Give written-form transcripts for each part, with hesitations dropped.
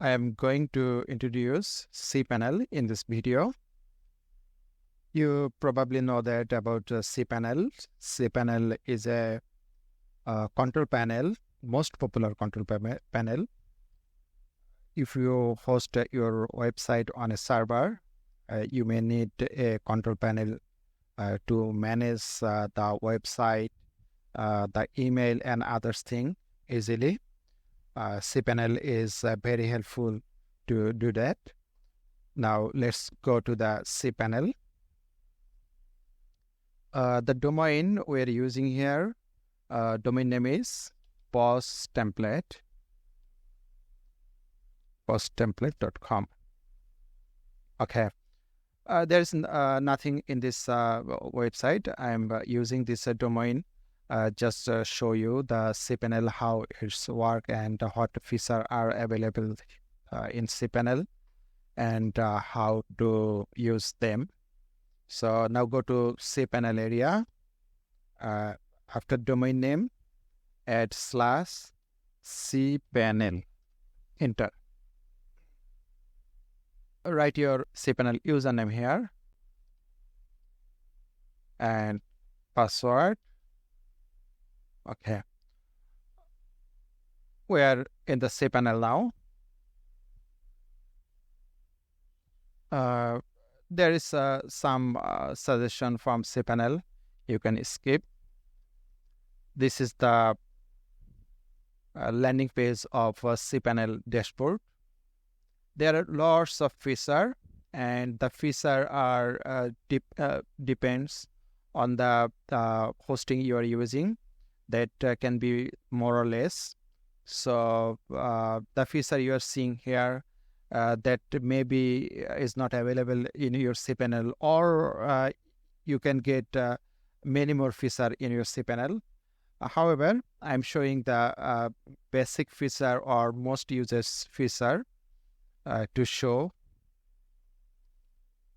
I am going to introduce cPanel in this video. You probably know that about cPanel. cPanel is a control panel, most popular control panel. If you host your website on a server, you may need a control panel to manage the website, the email and other things easily. cPanel is very helpful to do that. Now let's go to the cPanel. The domain we're using here, domain name is posttemplate.com. Okay. There's nothing in this website. I'm using this domain just to show you the cPanel, how it's work and what features are available in cPanel and how to use them. So now go to cPanel area. After domain name, add /cPanel. Enter. Write your cPanel username here and password. Okay. We are in the cPanel now. There is some suggestion from cPanel. You can skip. This is the landing page of cPanel dashboard. There are lots of features, and the features are depends on the hosting you are using. That can be more or less. So the feature you are seeing here that maybe is not available in your cPanel, or you can get many more features in your cPanel. However, I'm showing the basic feature or most users feature to show.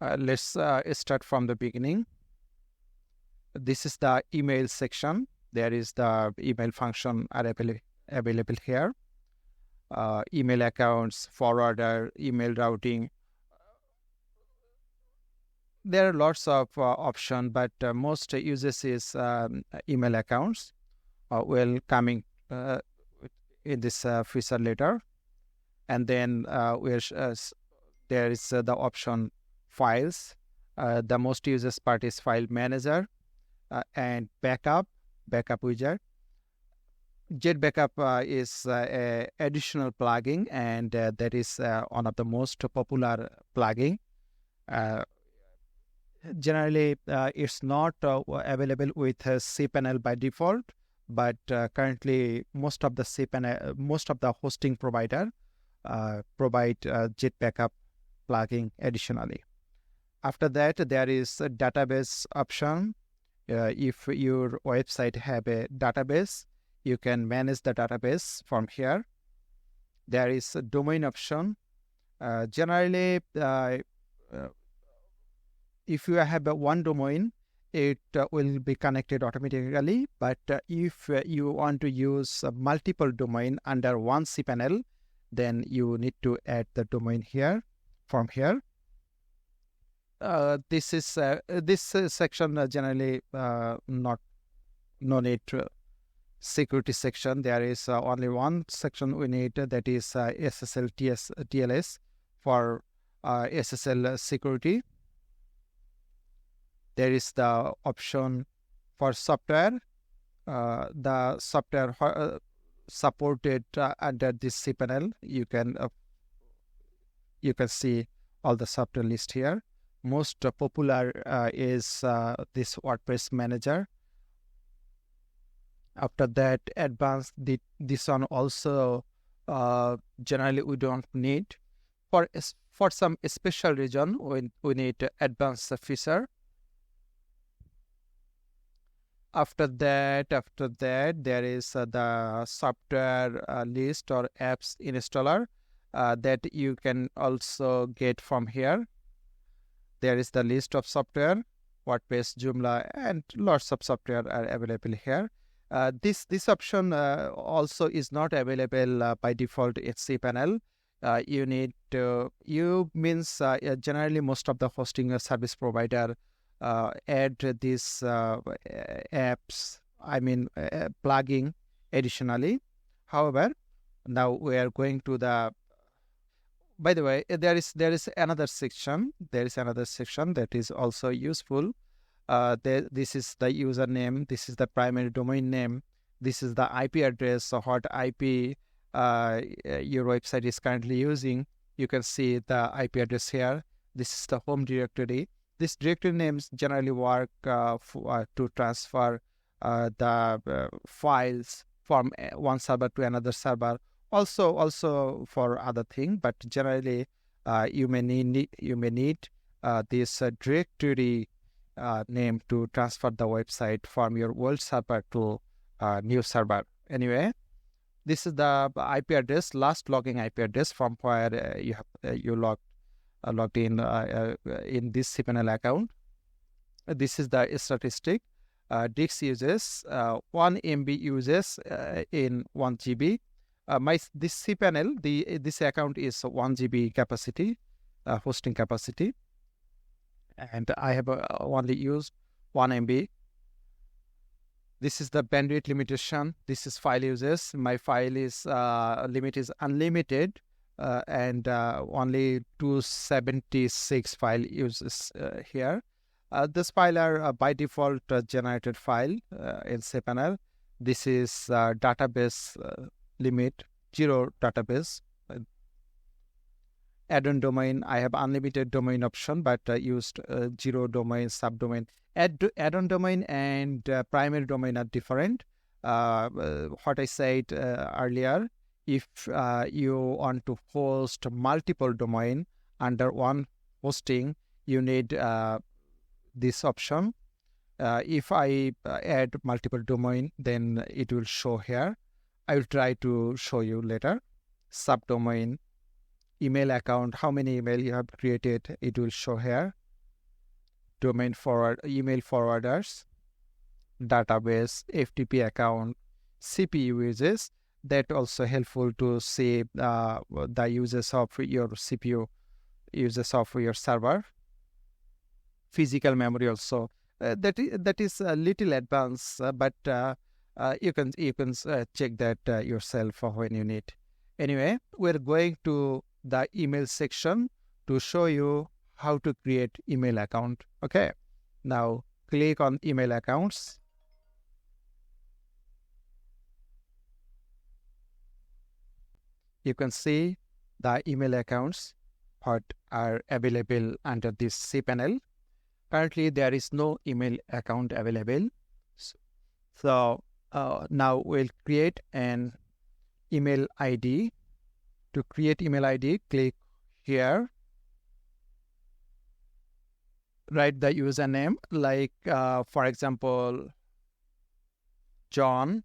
Let's start from the beginning. This is the email section. There is the email function available here. Email accounts, forwarder, email routing. There are lots of options, but most uses is email accounts. Will coming in this feature later. And then there is the option files. The most uses part is file manager and backup widget. Jet Backup is a additional plugin, and that is one of the most popular plugin. Generally, it's not available with cPanel by default, but currently most of the hosting provider provide Jet Backup plugin additionally. After that, there is a database option. If your website have a database, you can manage the database from here. There is a domain option. Generally, if you have one domain, it will be connected automatically. But if you want to use multiple domain under one cPanel, then you need to add the domain here from here. This section generally no need to security section. There is only one section we need, that is SSL TLS for SSL security. There is the option for software. The software supported under this cPanel. You can see all the software list here. Most popular is this WordPress manager. After that, advanced, this one also generally we don't need. For some special region, we need advanced feature. After that, there is the software list or apps installer that you can also get from here. There is the list of software, WordPress, Joomla, and lots of software are available here. This option also is not available by default in cPanel. you need to, you means generally most of the hosting service provider add these apps, plugging additionally. However, now we are going to the, by the way, there is another section. There is another section that is also useful. This is the username. This is the primary domain name. This is the IP address. So what IP your website is currently using. You can see the IP address here. This is the home directory. These directory names generally work to transfer the files from one server to another server. Also for other thing, but generally you may need this directory name to transfer the website from your old server to new server. Anyway, this is the IP address, last logging IP address from where you logged in this cPanel account. This is the statistic. Disk uses 1 MB uses in 1 GB. This cPanel, this account is 1 GB capacity, hosting capacity, and I have only used 1 MB. This is the bandwidth limitation. This is file uses. My file is limit is unlimited, and only 276 file uses here. This file are by default generated file in cPanel. This is database limit 0 database. Add-on domain, I have unlimited domain option, but used 0 domain, subdomain. Add-on domain and primary domain are different. What I said earlier, if you want to host multiple domain under one hosting, you need this option. If I add multiple domain, then it will show here. I will try to show you later. Subdomain, email account, how many email you have created, it will show here. Domain forward, email forwarders, database, FTP account, CPU uses. That also helpful to see the uses of your CPU, uses of your server. Physical memory also. That is a little advanced, but you can check that yourself when you need. Anyway, we're going to the email section to show you how to create email account. Okay, now click on email accounts. You can see the email accounts what are available under this cPanel. Currently, there is no email account available. So now we'll create an email ID. To create email ID, click here. Write the username, like for example, John.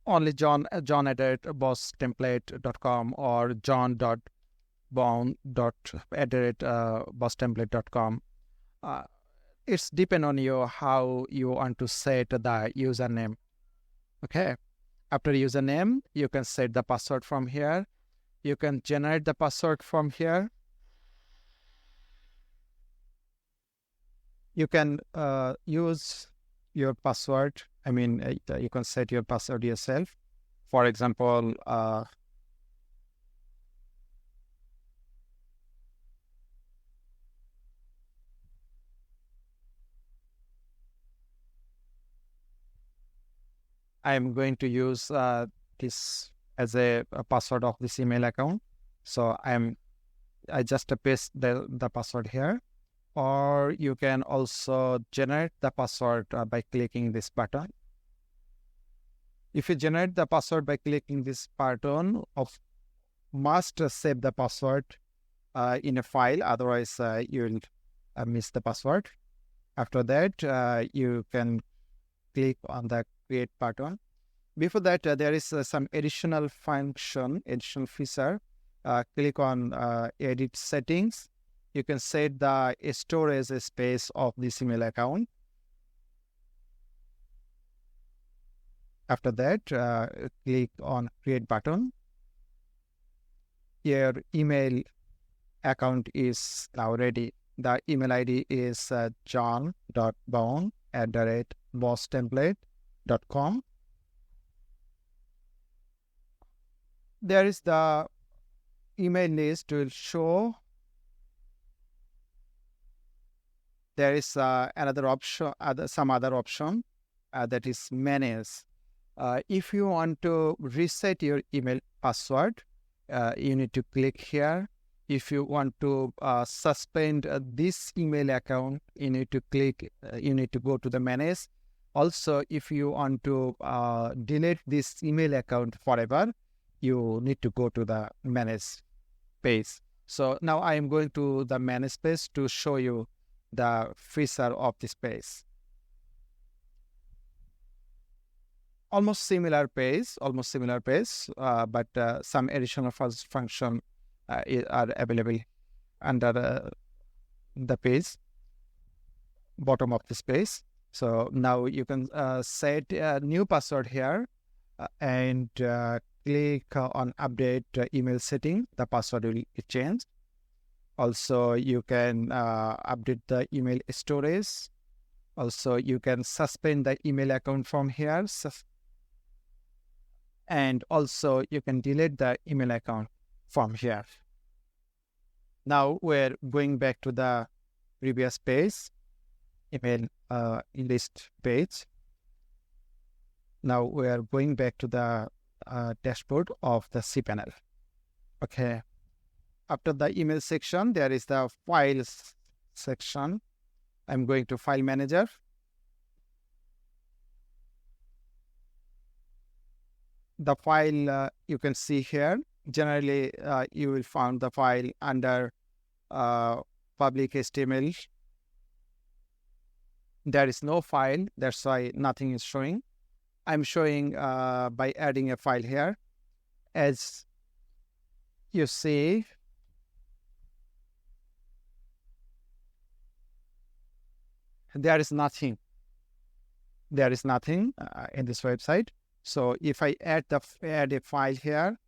Only John at bosstemplate.com or john.bound@bosstemplate.com. It's depend on you how you want to set the username. Okay. After username, you can set the password from here. You can generate the password from here. You can use your password. You can set your password yourself. For example, I'm going to use this as a password of this email account. So I just paste the password here. Or you can also generate the password by clicking this button. If you generate the password by clicking this button, must save the password in a file, otherwise you'll miss the password. After that, you can click on the create button. Before that, there is some additional function, additional feature. Click on edit settings. You can set the storage space of this email account. After that, click on create button. Your email account is now ready. The email ID is john.bone@bosstemplate.com. There is the email list will show. There is another option, some other option that is manage. If you want to reset your email password, you need to click here. If you want to suspend this email account, you need to click. You need to go to the manage. Also, if you want to delete this email account forever, you need to go to the manage page. So now I am going to the manage page to show you the feature of this page. Almost similar page, but some additional function are available under the page, bottom of this page. So now you can set a new password here and click on update email setting. The password will be changed. Also, you can update the email storage. Also, you can suspend the email account from here. And also, you can delete the email account from here. Now, we're going back to the previous page, email list page. Now, we're going back to the dashboard of the cPanel. Okay. After the email section, there is the files section. I'm going to File Manager. The file you can see here. Generally, you will find the file under public HTML. There is no file. That's why nothing is showing. I'm showing by adding a file here. As you see, there is nothing. There is nothing in this website. So if I add a file here,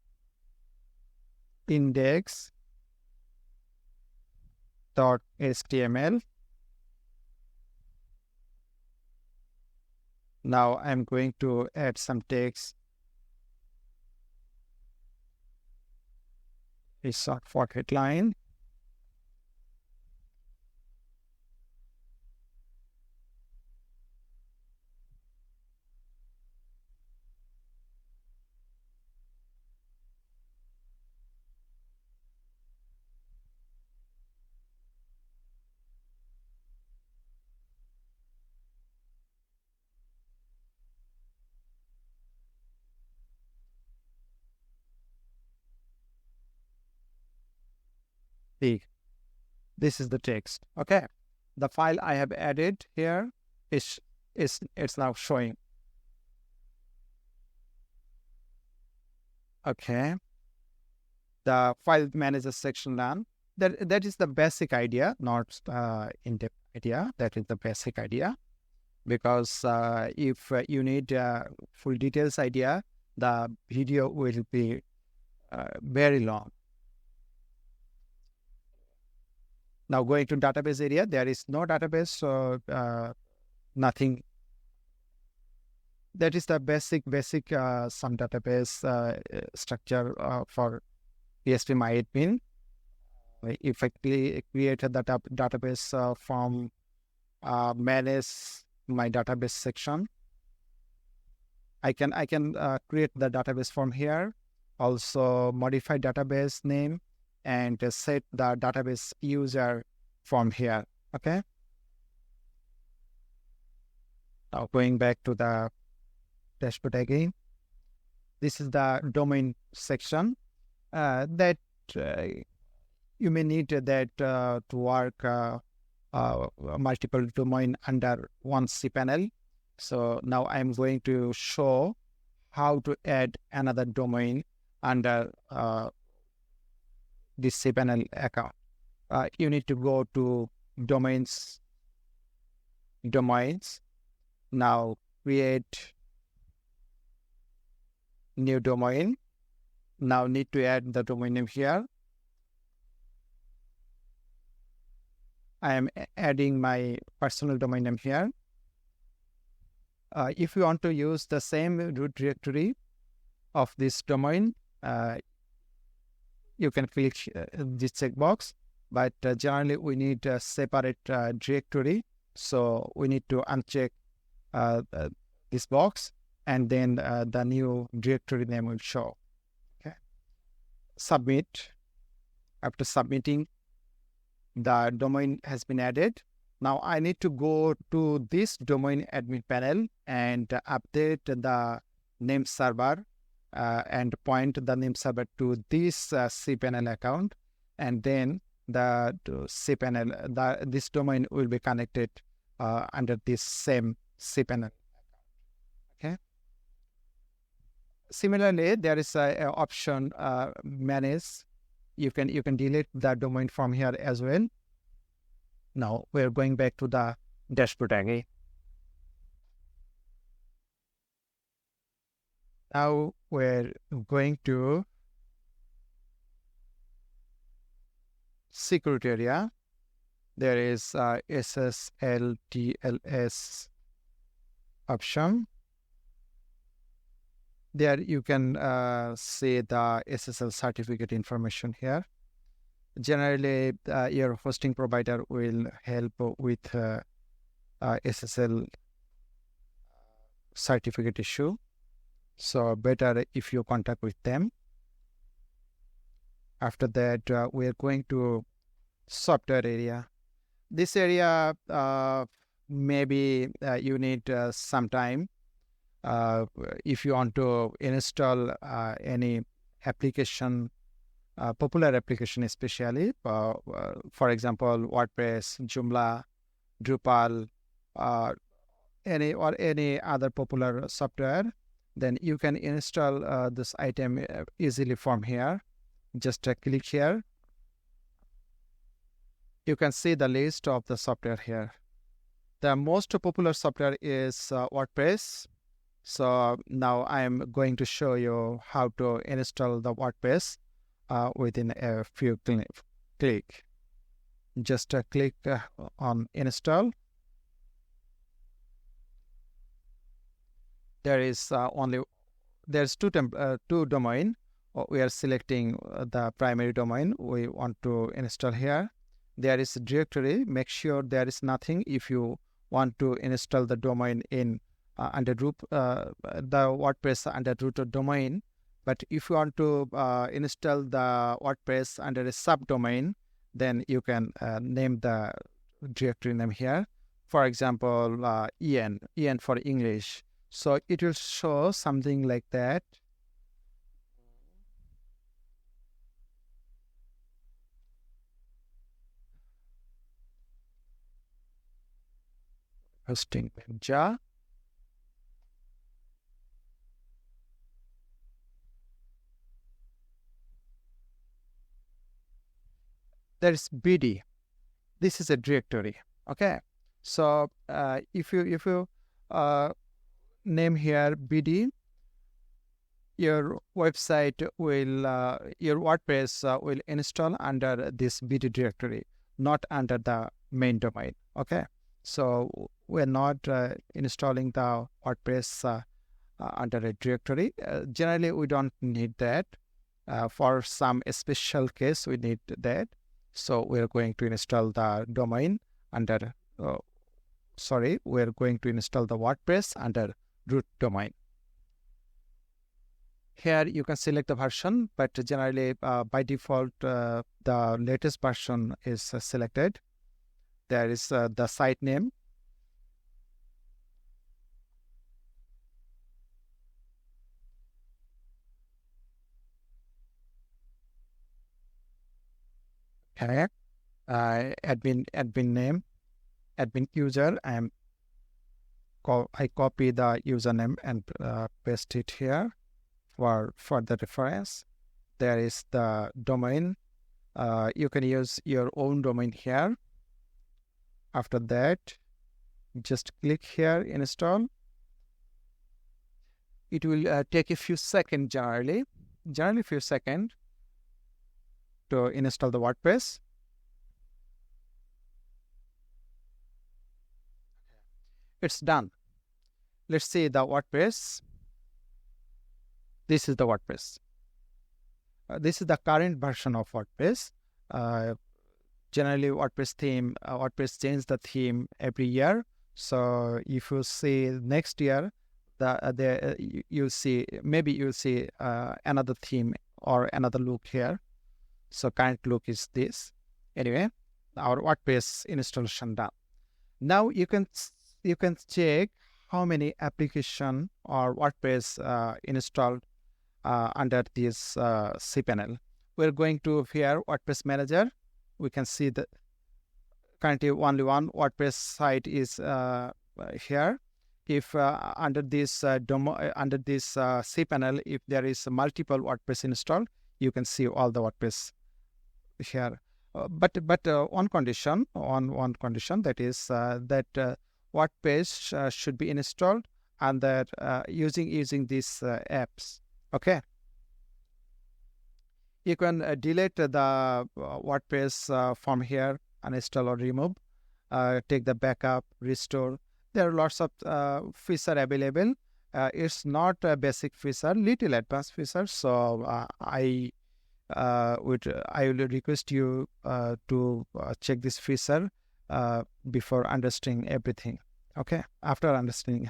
index.html. Now I'm going to add some text. It's a forget line. This is the text. Okay, the file I have added here it's now showing. Okay, the file manager section done. That is the basic idea, not in-depth idea. That is the basic idea, because if you need full details idea, the video will be very long. Now going to database area, there is no database, so nothing. That is the basic some database structure for PHP MyAdmin. If I create a database from manage my database section, I can create the database from here. Also modify database name and set the database user from here. Okay. Now going back to the dashboard again. This is the domain section that you may need that to work multiple domain under one cPanel. So now I'm going to show how to add another domain under this cPanel account. You need to go to domains. Now create new domain. Now need to add the domain name here. I am adding my personal domain name here. If you want to use the same root directory of this domain, you can click this checkbox, but generally we need a separate directory. So we need to uncheck this box, and then the new directory name will show. Okay. Submit. After submitting, the domain has been added. Now I need to go to this domain admin panel and update the name server and point the name server to this cPanel account, and then the cPanel, this domain will be connected under this same cPanel account. Okay. Similarly, there is a option manage. You can delete the domain from here as well. Now we're going back to the dashboard again. Now we're going to security area. There is SSL/TLS option. There you can see the SSL certificate information here. Generally, your hosting provider will help with SSL certificate issue. So better if you contact with them. After that, we are going to software area. This area, maybe you need some time. If you want to install any application, popular application especially, for example, WordPress, Joomla, Drupal, any other popular software, then you can install this item easily from here. Just click here. You can see the list of the software here. The most popular software is WordPress. So now I am going to show you how to install the WordPress within a few click. Just click on install. There's two domain. We are selecting the primary domain we want to install here. There is a directory. Make sure there is nothing if you want to install the domain in under root the WordPress under root domain. But if you want to install the WordPress under a subdomain, then you can name the directory name here. For example, EN for English. So it will show something like that. Hosting manager. There is BD. This is a directory. Okay. So if you name here BD, your website will your WordPress will install under this BD directory, not under the main domain. Okay. So we're not installing the WordPress under a directory. Generally, we don't need that. For some special case, we need that. So we're going to install the domain under, we're going to install the WordPress under root domain. Here you can select the version, but generally by default, the latest version is selected. There is the site name. Okay. Admin name, admin user. I copy the username and paste it here for further reference. There is the domain. You can use your own domain here. After that, just click here, install. It will take a few seconds generally few seconds to install the WordPress. It's done. Let's see the WordPress. This is the WordPress. This is the current version of WordPress. Generally, WordPress changes the theme every year. So if you see next year, you'll see another theme or another look here. So current look is this. Anyway, our WordPress installation done. Now you can check how many application or WordPress installed under this cPanel. We're going to here WordPress Manager. We can see that currently only one WordPress site is here. If under this cPanel, if there is multiple WordPress installed, you can see all the WordPress here. But one condition, that is that WordPress should be installed and that using these apps. Okay. You can delete the WordPress from here, uninstall or remove, take the backup, restore. There are lots of feature available. It's not a basic feature, little advanced feature. So I will request you to check this feature before understanding everything. Okay, after understanding,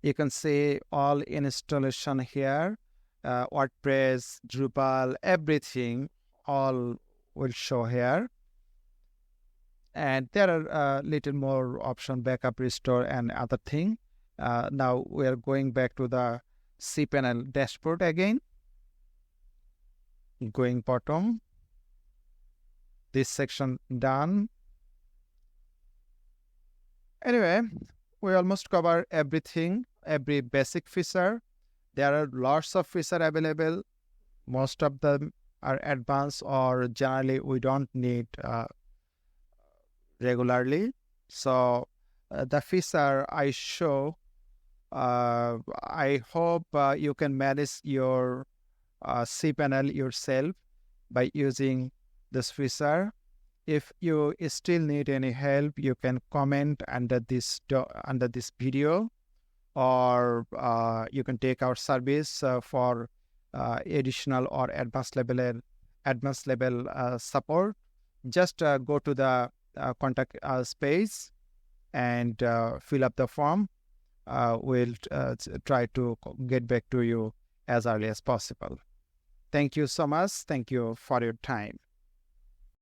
you can see all installation here, WordPress, Drupal, everything, all will show here. And there are little more option, backup, restore, and other thing. Now we are going back to the cPanel dashboard again. Going bottom. This section done. Anyway, we almost cover everything, every basic feature. There are lots of features available. Most of them are advanced or generally we don't need regularly. So the feature I show, I hope you can manage your cPanel yourself by using this feature. If you still need any help, you can comment under this video, or you can take our service for additional or advanced level support. Just go to the contact us page and fill up the form. We'll try to get back to you as early as possible. Thank you so much. Thank you for your time.